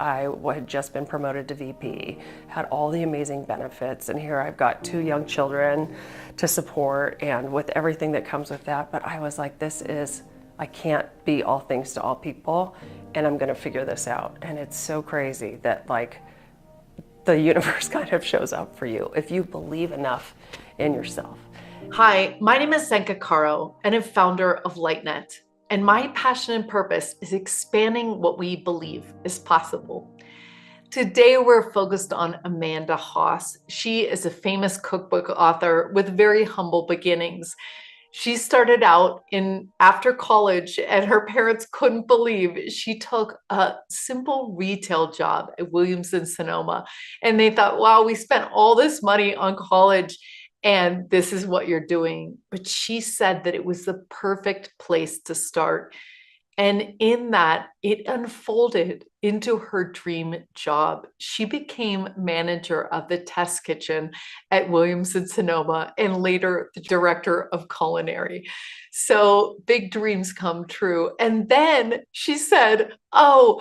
I had just been promoted to VP, had all the amazing benefits, and here I've got 2 young children to support and with everything that comes with that. But I was like, I can't be all things to all people, and I'm gonna figure this out. And it's so crazy that like the universe kind of shows up for you if you believe enough in yourself. Hi, my name is Zenka Caro, and I'm founder of LightNet. And my passion and purpose is expanding what we believe is possible. Today, we're focused on Amanda Haas. She is a famous cookbook author with very humble beginnings. She started out after college, and her parents couldn't believe she took a simple retail job at Williams Sonoma. And they thought, wow, we spent all this money on college and this is what you're doing. But she said that it was the perfect place to start. And in that, it unfolded into her dream job. She became manager of the test kitchen at Williams Sonoma and later the director of Culinary. So big dreams come true. And then she said, I'm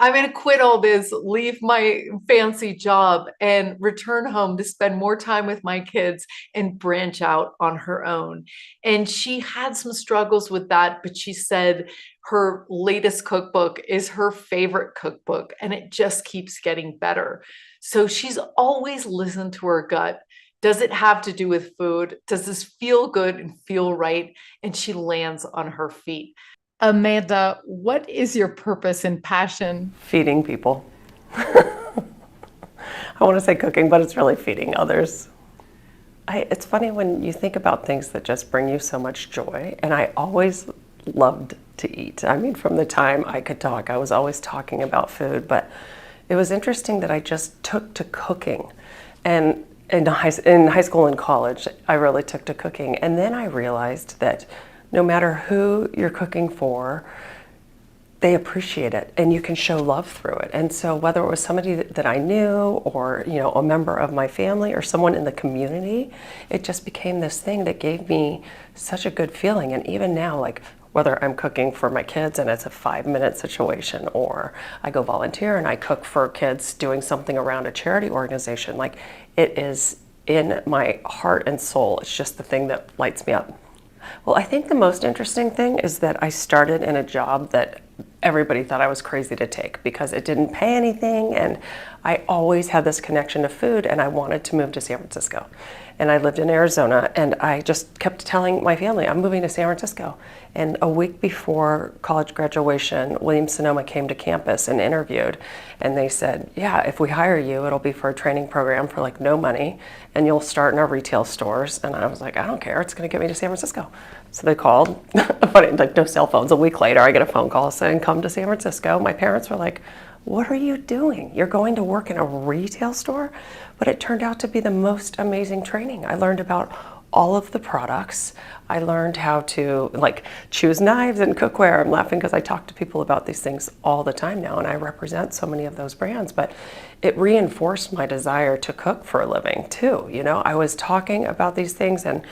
going to quit all this, leave my fancy job and return home to spend more time with my kids and branch out on her own. And she had some struggles with that, but she said her latest cookbook is her favorite cookbook, and it just keeps getting better. So she's always listened to her gut. Does it have to do with food? Does this feel good and feel right? And she lands on her feet. Amanda, what is your purpose and passion? Feeding people. I want to say cooking, but it's really feeding others. It's funny when you think about things that just bring you so much joy, and I always loved to eat. I mean, from the time I could talk, I was always talking about food, but it was interesting that I just took to cooking. And in high school and college, I really took to cooking. And then I realized that no matter who you're cooking for, they appreciate it and you can show love through it. And so whether it was somebody that I knew or, a member of my family or someone in the community, it just became this thing that gave me such a good feeling. And even now, like whether I'm cooking for my kids and it's a 5-minute situation, or I go volunteer and I cook for kids doing something around a charity organization, like it is in my heart and soul. It's just the thing that lights me up. Well, I think the most interesting thing is that I started in a job that everybody thought I was crazy to take because it didn't pay anything, and I always had this connection to food, and I wanted to move to San Francisco. And I lived in Arizona, and I just kept telling my family, I'm moving to San Francisco. And a week before college graduation, Williams Sonoma came to campus and interviewed, and they said, yeah, if we hire you, it'll be for a training program for like no money, and you'll start in our retail stores. And I was like, I don't care, it's gonna get me to San Francisco. So they called, but like no cell phones. A week later, I get a phone call saying, come to San Francisco. My parents were like, what are you doing? You're going to work in a retail store? But it turned out to be the most amazing training. I learned about all of the products. I learned how to like choose knives and cookware. I'm laughing because I talk to people about these things all the time now, and I represent so many of those brands, but it reinforced my desire to cook for a living too. I was talking about these things and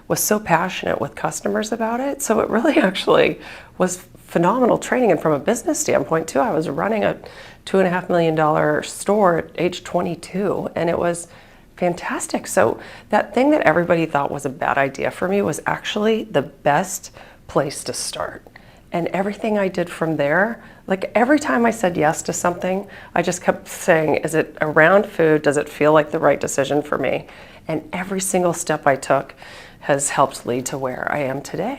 was so passionate with customers about it. So it really actually was phenomenal training. And from a business standpoint too, I was running a $2.5 million store at age 22, and it was fantastic. So that thing that everybody thought was a bad idea for me was actually the best place to start. And everything I did from there, like every time I said yes to something, I just kept saying, is it around food? Does it feel like the right decision for me? And every single step I took has helped lead to where I am today.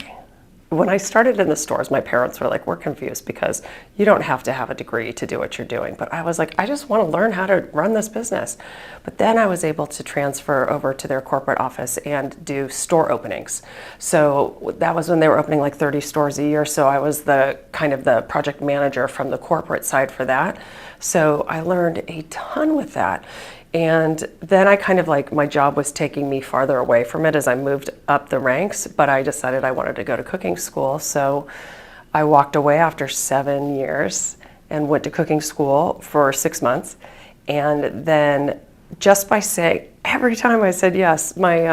When I started in the stores, my parents were like, we're confused because you don't have to have a degree to do what you're doing. But I was like, I just want to learn how to run this business. But then I was able to transfer over to their corporate office and do store openings. So that was when they were opening like 30 stores a year. So I was the kind of the project manager from the corporate side for that. So I learned a ton with that. And then I kind of like, my job was taking me farther away from it as I moved up the ranks, but I decided I wanted to go to cooking school. So I walked away after 7 years and went to cooking school for 6 months. And then just by saying, every time I said yes, my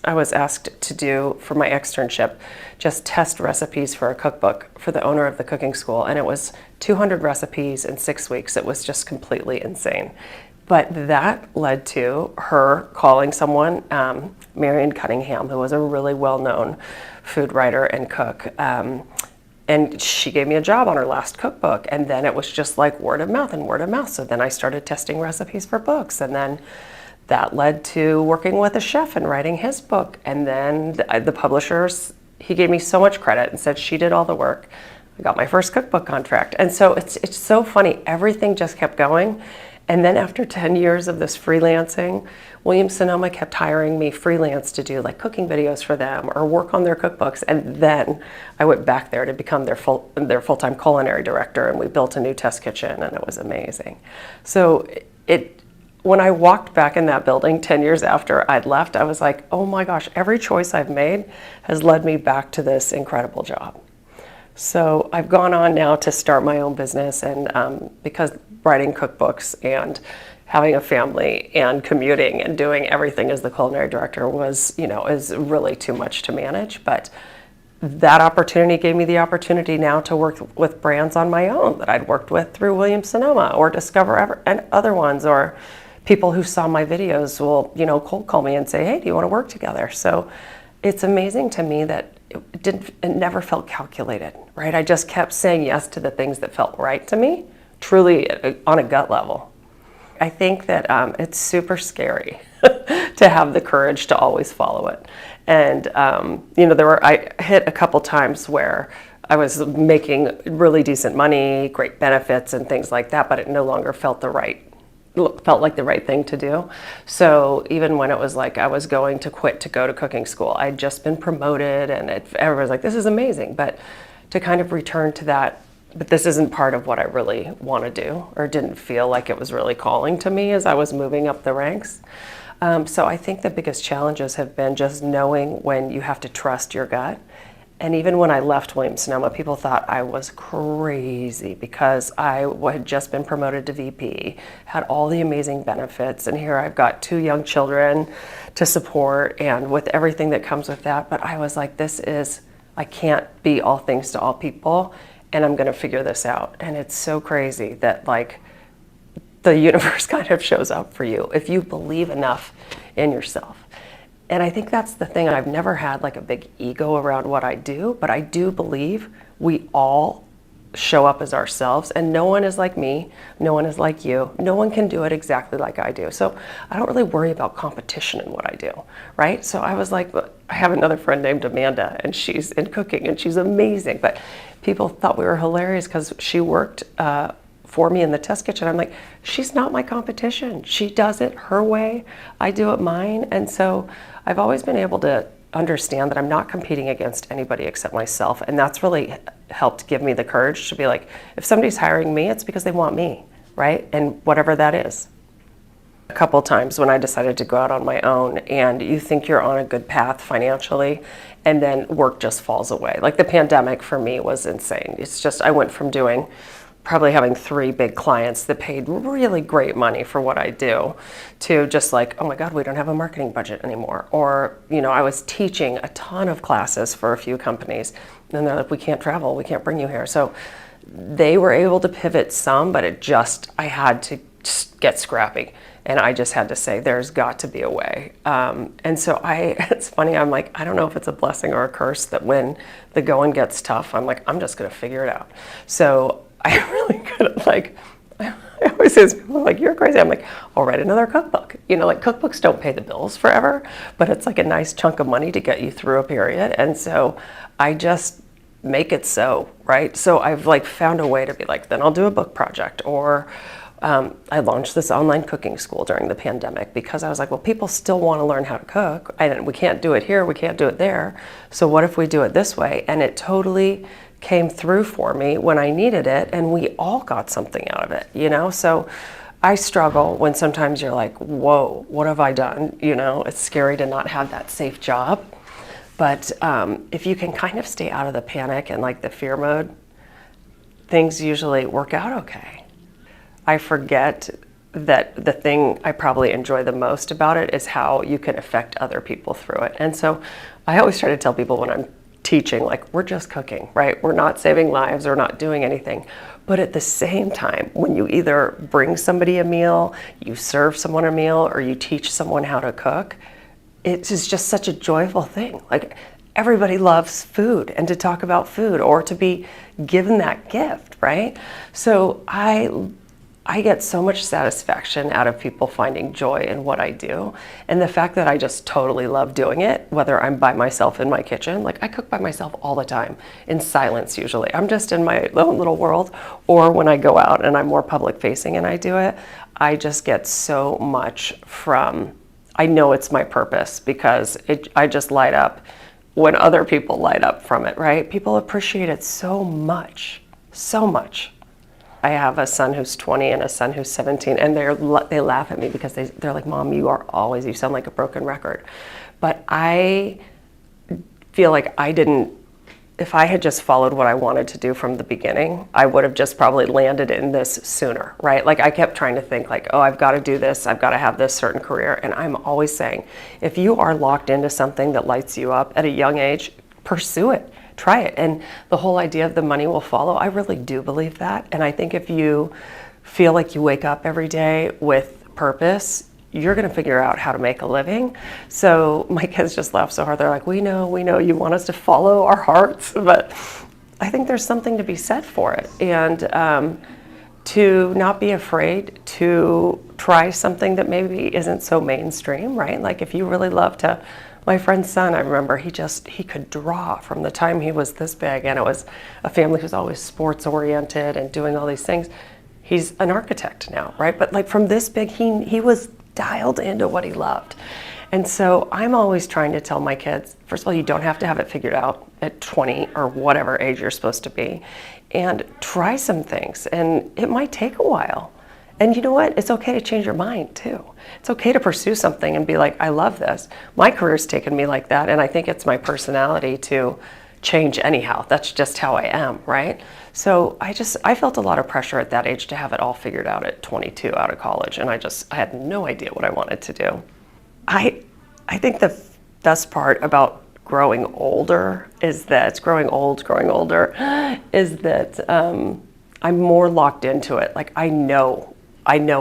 I was asked to do for my externship, just test recipes for a cookbook for the owner of the cooking school. And it was 200 recipes in 6 weeks. It was just completely insane. But that led to her calling someone, Marion Cunningham, who was a really well-known food writer and cook. And she gave me a job on her last cookbook. And then it was just like word of mouth and word of mouth. So then I started testing recipes for books. And then that led to working with a chef and writing his book. And then the publishers, he gave me so much credit and said she did all the work. I got my first cookbook contract. And so it's so funny. Everything just kept going. And then after 10 years of this freelancing, Williams Sonoma kept hiring me freelance to do like cooking videos for them or work on their cookbooks. And then I went back there to become their full-time culinary director, and we built a new test kitchen, and it was amazing. So when I walked back in that building 10 years after I'd left, I was like, oh my gosh, every choice I've made has led me back to this incredible job. So I've gone on now to start my own business, and because writing cookbooks and having a family and commuting and doing everything as the culinary director was, is really too much to manage. But that opportunity gave me the opportunity now to work with brands on my own that I'd worked with through Williams Sonoma, or discover other ones, or people who saw my videos will, cold call me and say, hey, do you want to work together? So it's amazing to me that it never felt calculated, right? I just kept saying yes to the things that felt right to me, truly on a gut level. I think that it's super scary to have the courage to always follow it. And, I hit a couple times where I was making really decent money, great benefits and things like that, but it no longer felt like the right thing to do. So even when it was like I was going to quit to go to cooking school, I'd just been promoted, and everyone was like, this is amazing. But to kind of return to that, but this isn't part of what I really want to do, or didn't feel like it was really calling to me as I was moving up the ranks. So I think the biggest challenges have been just knowing when you have to trust your gut. And even when I left Williams Sonoma, people thought I was crazy because I had just been promoted to VP, had all the amazing benefits, and here I've got 2 young children to support, and with everything that comes with that. But I was like, I can't be all things to all people, and I'm gonna figure this out. And it's so crazy that like the universe kind of shows up for you if you believe enough in yourself. And I think that's the thing. I've never had like a big ego around what I do, but I do believe we all show up as ourselves, and no one is like me, no one is like you, no one can do it exactly like I do. So I don't really worry about competition in what I do, right? So I was like, I have another friend named Amanda, and she's in cooking and she's amazing, but people thought we were hilarious because she worked for me in the test kitchen. I'm like, she's not my competition. She does it her way, I do it mine. And so I've always been able to understand that I'm not competing against anybody except myself. And that's really helped give me the courage to be like, if somebody's hiring me, it's because they want me, right? And whatever that is. A couple times when I decided to go out on my own, and you think you're on a good path financially, and then work just falls away. Like the pandemic for me was insane. It's just, I went from probably having 3 big clients that paid really great money for what I do, to just like, oh my God, we don't have a marketing budget anymore. Or, I was teaching a ton of classes for a few companies, and they're like, we can't travel, we can't bring you here. So they were able to pivot some, but I had to just get scrappy. And I just had to say, there's got to be a way. And so it's funny, I'm like, I don't know if it's a blessing or a curse that when the going gets tough, I'm like, I'm just gonna figure it out. So I really couldn't, I always say to people, like, you're crazy. I'm like, I'll write another cookbook. Like cookbooks don't pay the bills forever, but it's like a nice chunk of money to get you through a period. And so I just make it so, right? So I've found a way to be like, then I'll do a book project, or I launched this online cooking school during the pandemic because I was like, well, people still want to learn how to cook. We can't do it here, we can't do it there. So what if we do it this way? And it totally came through for me when I needed it, and we all got something out of it, So I struggle when sometimes you're like, whoa, what have I done? It's scary to not have that safe job. But if you can kind of stay out of the panic and the fear mode, things usually work out okay. I forget that the thing I probably enjoy the most about it is how you can affect other people through it. And so I always try to tell people when I'm teaching, like, we're just cooking, right? We're not saving lives, we're not doing anything. But at the same time, when you either bring somebody a meal, you serve someone a meal, or you teach someone how to cook, it is just such a joyful thing. Like, everybody loves food and to talk about food or to be given that gift, right? So I get so much satisfaction out of people finding joy in what I do. And the fact that I just totally love doing it, whether I'm by myself in my kitchen, like I cook by myself all the time, in silence usually. I'm just in my own little world. Or when I go out and I'm more public facing and I do it, I just get so much from, I know it's my purpose because I just light up when other people light up from it, right? People appreciate it so much, so much. I have a son who's 20 and a son who's 17, and they laugh at me because they're like, Mom, you sound like a broken record. But I feel like if I had just followed what I wanted to do from the beginning, I would have just probably landed in this sooner, right? Like I kept trying to think like, oh, I've got to do this, I've got to have this certain career. And I'm always saying, if you are locked into something that lights you up at a young age, pursue it. Try it. And the whole idea of the money will follow, I really do believe that. And I think if you feel like you wake up every day with purpose, you're going to figure out how to make a living. So my kids just laugh so hard. They're like, we know you want us to follow our hearts, but I think there's something to be said for it. And to not be afraid to try something that maybe isn't so mainstream, right? Like if you really love to, my friend's son, I remember he could draw from the time he was this big, and it was a family who's always sports oriented and doing all these things. He's an architect now, right? But like from this big, he was dialed into what he loved. And so I'm always trying to tell my kids, first of all, you don't have to have it figured out at 20 or whatever age you're supposed to be, and try some things. And it might take a while. And you know what? It's okay to change your mind too. It's okay to pursue something and be like, I love this. My career's taken me like that, and I think it's my personality to change anyhow. That's just how I am, right? So I felt a lot of pressure at that age to have it all figured out at 22 out of college, and I had no idea what I wanted to do. I think the best part about growing older is that growing older is that I'm more locked into it. Like I know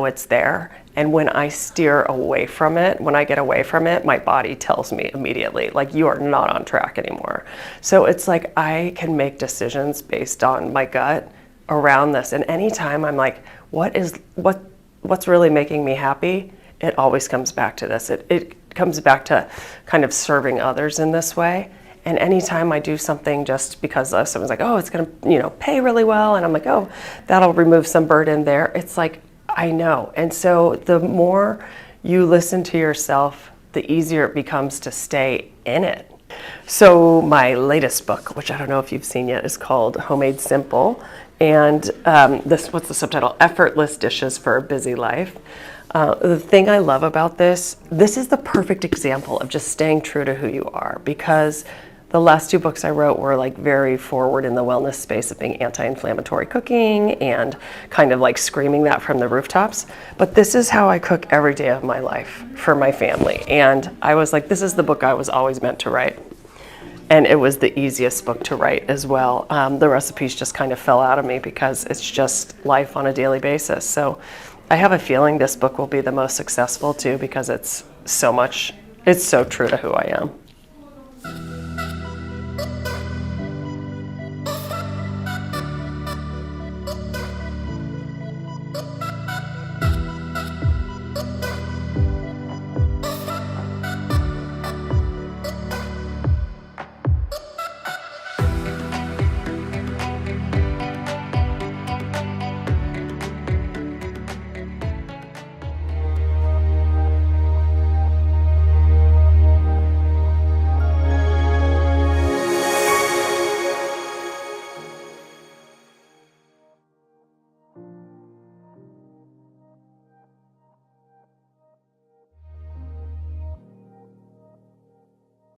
it's there. And when I steer away from it, when I get away from it, my body tells me immediately, like, you are not on track anymore. So it's like I can make decisions based on my gut around this. And anytime I'm like, what's really making me happy? It always comes back to this. It comes back to kind of serving others in this way. And anytime I do something just because someone's like, oh, it's going to, pay really well, and I'm like, oh, that'll remove some burden there. It's like, I know. And so the more you listen to yourself, the easier it becomes to stay in it. So my latest book, which I don't know if you've seen yet, is called Homemade Simple. And what's the subtitle? Effortless Dishes for a Busy Life. The thing I love about this is the perfect example of just staying true to who you are, because the last two books I wrote were like very forward in the wellness space of being anti-inflammatory cooking and kind of like screaming that from the rooftops. But this is how I cook every day of my life for my family. And I was like, this is the book I was always meant to write. And it was the easiest book to write as well. The recipes just kind of fell out of me because it's just life on a daily basis. So I have a feeling this book will be the most successful too, because it's so true to who I am.